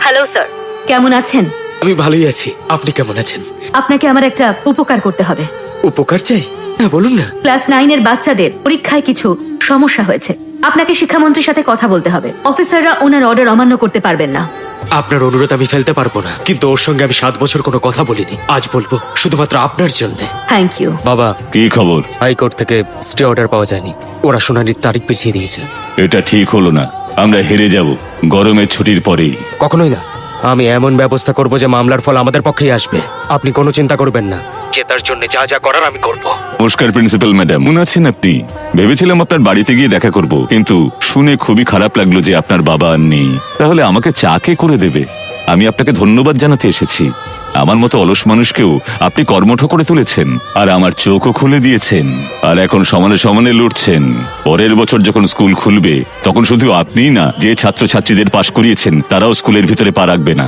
Hello sir, কেমন আছেন? আমি ভালোই আছি। আপনি কেমন আছেন? আপনাকে আমার একটা উপকার করতে হবে। উপকার চাই? হ্যাঁ, বলুন না। ক্লাস 9 এর বাচ্চাদের পরীক্ষায় কিছু সমস্যা হয়েছে। আপনাকে শিক্ষামন্ত্রীর সাথে কথা বলতে হবে। অফিসাররা ওনার অর্ডার অমান্য করতে পারবেন না। আপনার অনুরোধ আমি ফেলতে পারবো না, কিন্তু ওর সঙ্গে আমি 7 বছর কোনো কথা বলিনি। আজ বলবো, শুধুমাত্র আপনার জন্য। Thank you. বাবা, কি খবর? হাইকোর্ট থেকে স্টে অর্ডার পাওয়া যায়নি। ওরা শুনানির তারিখ পিছিয়ে দিয়েছে। এটা ঠিক হলো না। আমরা হেরে যাব গরমের ছুটির পরেই। কখনোই না। আমি এমন ব্যবস্থা করব যে মামলার ফল আমাদের পক্ষেই আসবে। আপনি কোনো চিন্তা করবেন না। জেতার জন্য যা যা করার আমি করব। নমস্কার প্রিন্সিপাল ম্যাডাম, মনে আছেন আপনি? ভেবেছিলাম আপনার বাড়িতে গিয়ে দেখা করব, কিন্তু শুনে খুবই খারাপ লাগলো যে আপনার বাবা আর নেই। তাহলে আমাকে চা কে করে দেবে? আমি আপনাকে ধন্যবাদ জানাতে এসেছি। আমার মতো অলস মানুষকেও আপনি কর্মঠ করে তুলেছেন, আর আমার চোখও খুলে দিয়েছেন। আর এখন সমানে সমানে লড়ছেন। পরের বছর যখন স্কুল খুলবে, তখন শুধু আপনিই না, যে ছাত্রছাত্রীদের পাশ করিয়েছেন তারাও স্কুলের ভিতরে পা রাখবে না।